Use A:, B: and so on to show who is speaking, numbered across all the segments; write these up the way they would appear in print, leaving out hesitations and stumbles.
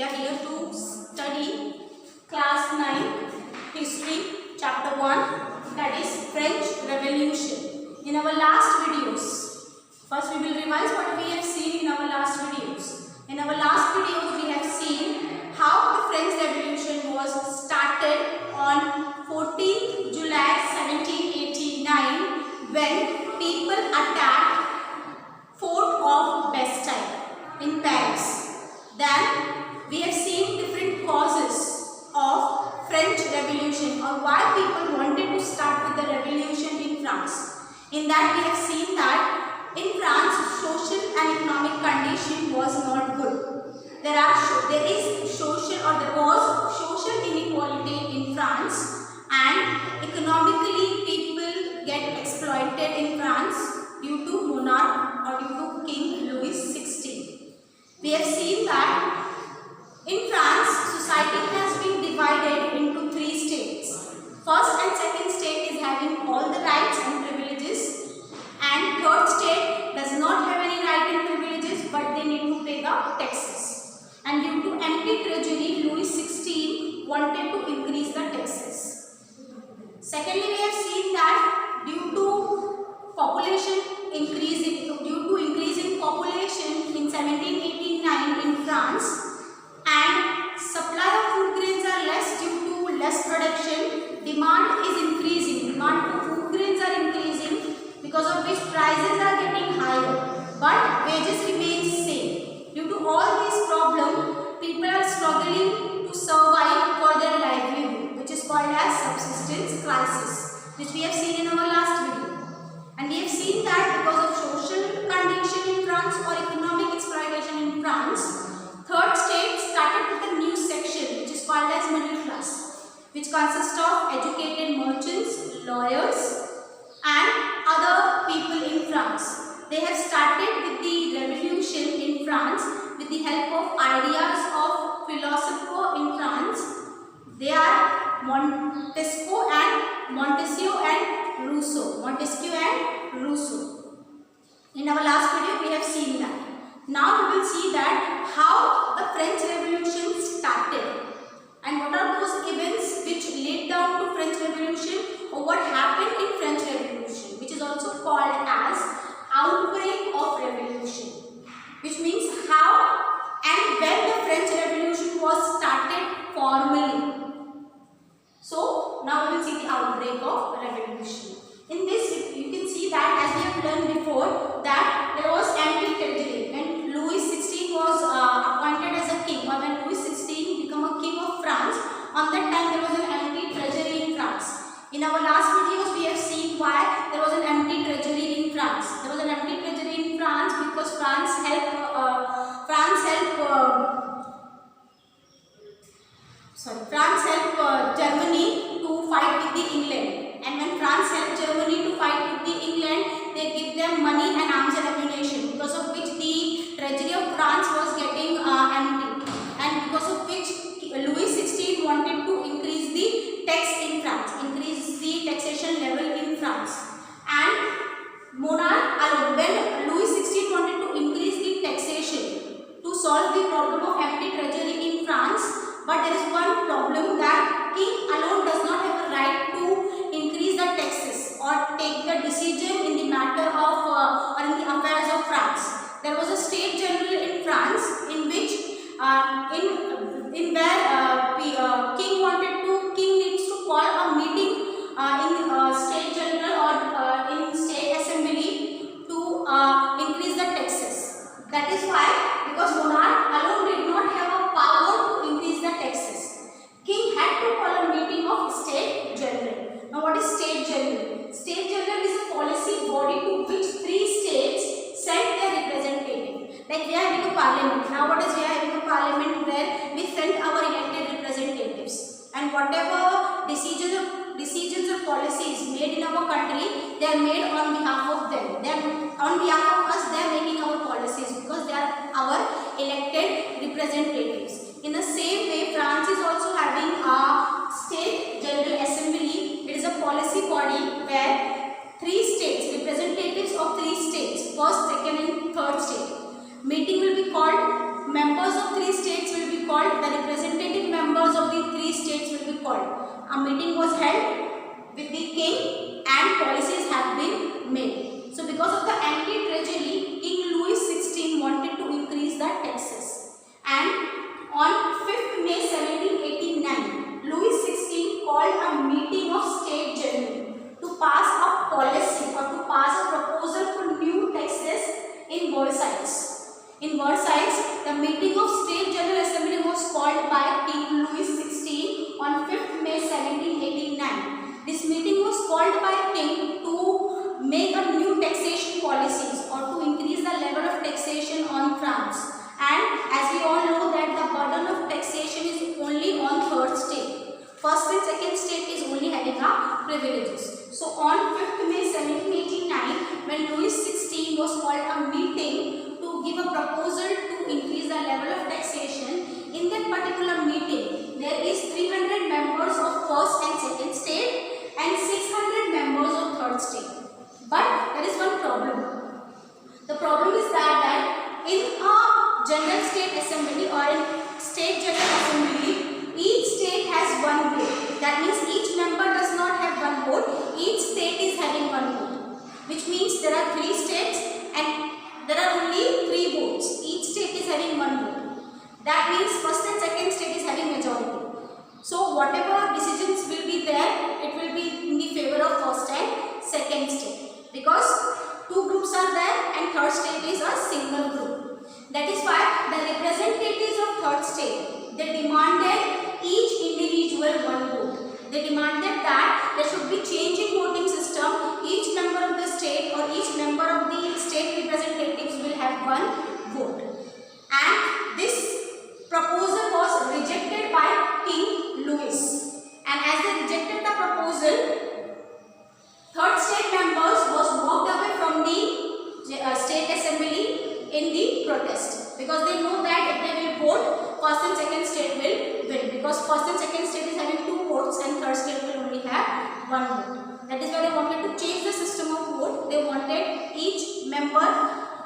A: we are here to study class 9 history chapter 1, that is French Revolution. In our last videos, first we will revise what we have seen in our last videos. In our last videos we have seen how the French Revolution was started on 14th July 1789 when people attacked Fort of Bastille in Paris. Then we have seen different causes of French Revolution, or why people wanted to start with the revolution in France. In that we have seen that in France social and economic condition was not good. There is social, or there was social inequality in France, and economically people get exploited in France due to monarch or due to King Louis XVI. We have seen that in France, society has been divided into 3 states. First and second state is having all the rights and privileges, and third state does not have any right and privileges, but they need to pay the taxes. And due to empty treasury, Louis XVI wanted to increase the taxes. Secondly, we have seen that due to population increasing, due to increasing population in 1789 in France, and supply of food grains are less due to less production, demand is increasing. Demand for food grains are increasing, because of which prices are getting higher, but wages remain same. Due to all these problems, people are struggling to survive for their livelihood, which is called as subsistence crisis, which we have seen in our last video. And we have seen that because of social condition in France or economic exploitation in France, third state started with a new section which is called as middle class, which consists of educated merchants, lawyers and other people in France. They have started with the revolution in France with the help of ideas of philosophers in France. They are Montesquieu and Rousseau. In our last video we have seen that. Now we will see that how the French Revolution started and what are those events which led down to French Revolution, or what happened in French Revolution, which is also called as outbreak of revolution, which means how and when the French Revolution was started formally. So now we will see the outbreak of revolution. In this you can see that, as we have learned before, that there was empty treasury. When Louis XVI was appointed as a king, or when Louis XVI became a king of France, on that time there was an empty treasury in France. In our last videos we have seen why there was an empty treasury in France. There was an empty treasury in France because France helped Germany to fight with the England. And when France helped Germany to fight with the England, they give them money and arms and ammunition, because of which the treasury of France was getting empty, and because of which Louis XVI wanted to increase the tax in France, increase the taxation level in France. And monarch alone, when Louis XVI wanted to increase the taxation to solve the problem of empty treasury in France, but there is one problem, that king alone does not have a right to increase the taxes or take the decision in the matter of or in the affairs of France. There was a state general in France in which king needs to call a meeting in state general or in state assembly to increase the taxes. That is why, because monarch alone did not have a power to increase the taxes, king had to call a meeting of state general. Now what is state general? State general is a policy body to which 3 states send their representative. Like we are having a parliament. Now what is, we are having a parliament where we send our elected representatives, and whatever decisions or policies made in our country, they are made on behalf of them. On behalf of us, they are making our policies, because they are our elected representatives. In the same way, France is also having a state general assembly. It is a policy body where 3 states, representatives of 3 states, first, second and third state, meeting will be called. Members of 3 states will be called, the representative members of the three states will be called. A meeting was held with the king and policies have been made. So because of the anti-treasury, King Louis XVI wanted to increase the taxes. And on 5th May 1789, Louis XVI called a meeting of State General to pass a policy or to pass a proposal for new taxes in Versailles. In Versailles, the meeting of State General Assembly was called by King Louis XVI on 5th May 1789. This meeting was called by King to make a new taxation policies or to increase the level of taxation on France. And as we all know that the burden of taxation is only on third state. First and second state is only having a privileges. So on 5th May 1789, when Louis XVI was called a meeting to give a proposal to increase the level of taxation, in that particular meeting, there is 300 members of first and second state and 600 members of third state. But there is one problem. The problem is that in a general state assembly or in state general assembly, each state has one vote. That means each member does not have one vote. Each state is having one vote, which means there are three states and there are only three votes. Each state is having one vote. That means first and second state is having majority. So whatever decisions will be there, it will be in the favor of first and second state, because two groups are there and third state is a single group. That is why the representatives of third state, they demanded each individual one vote. They demanded that there should be change in voting system. Each member of the state or each member of the state representatives will have one vote. And this proposal was rejected by King Louis. And as they rejected the proposal, third state members was walked away from the state assembly in the protest, because they know that if they will vote, first and second state will win, because first and second state is having two votes and third state will only have one vote. That is why they wanted to change the system of vote. They wanted each member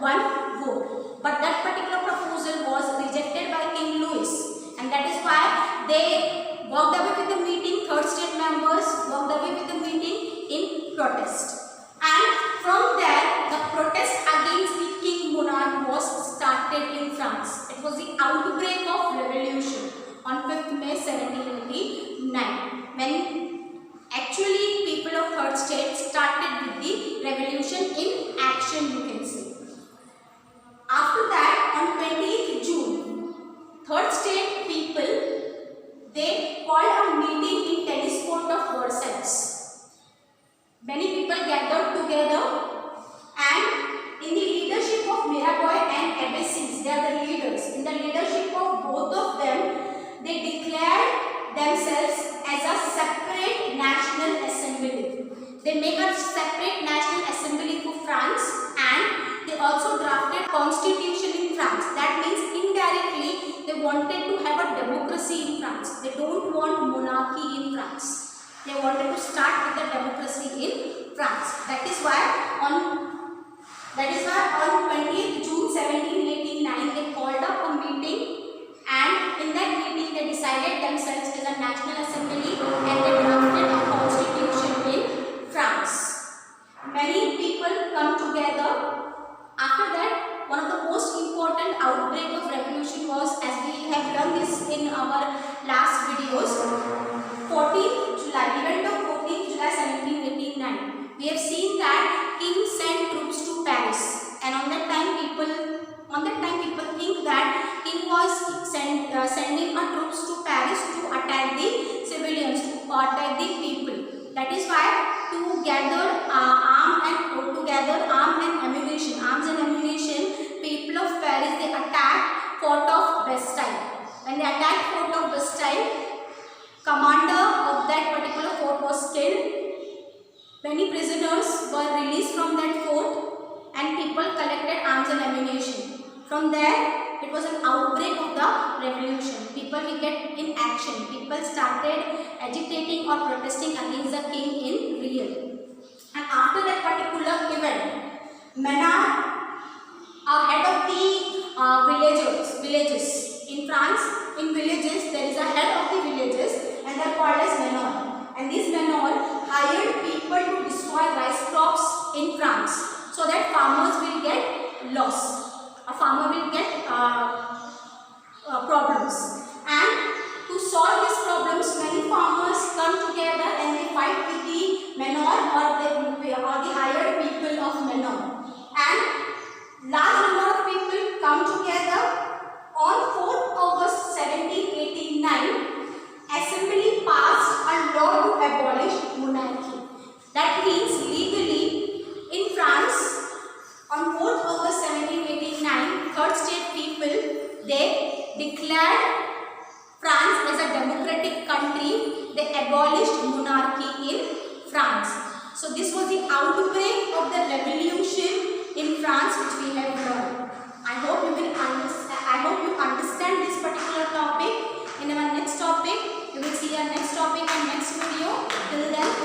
A: one vote. But that particular proposal was rejected by King Louis, and that is why they walked away with the meeting. Third state members walked away with the meeting in protest. And from there, the protest against the king monarch was started in France. It was the outbreak of revolution on 5th May 1789, when actually people of third state started with the revolution in action, you can say. After that, on 20th June, third state people, they called a meeting in tennis court of Versailles. Many people gathered together, and in the leadership of Mirabeau and Agassiz, they are the leaders. In the leadership of both of them, they declared themselves as a separate national assembly. They make a separate national assembly for France, and they also drafted constitution in France. That means indirectly they wanted to have a democracy in France. They don't want monarchy in France. They wanted to start with the democracy in France. That is why on 20th June 1789 they called up a meeting, and in that meeting they decided themselves as a national assembly and they drafted a constitution in France. Many people come together. After that, one of the most important outbreak of revolution was, as we have done this in our last videos, 14th July, event of 14th July 1789. We have seen that king sent troops to Paris, and on that time people think that king was sending troops to Paris to attack the civilians, to attack the people. That is why to gather arms and ammunition, people of Paris, they attacked Fort of Bastille. When they attacked Fort of Bastille, commander of that particular fort was killed. Many prisoners were released from that fort, and people collected arms and ammunition. From there, it was an outbreak of the revolution. People will get in action. People started agitating or protesting against the king in real. And after that particular event, Maynard, head of the villages In France, in villages, there is a head of the villages and they are called as menor. And these menor hired people to destroy rice crops in France so that farmers will get loss. A farmer will get problems. And to solve these problems, many farmers come together and they fight with the menor or the hired people of menor. And large number of people come together. On 4th August 1789, Assembly passed a law to abolish monarchy. That means legally in France, on 4th August 1789, third state people, they declared France as a democratic country. They abolished monarchy in France. So this was the outbreak of the revolution in France which we have learned. I hope you understand this particular topic. In our next topic, you will see our next topic and next video. Till then,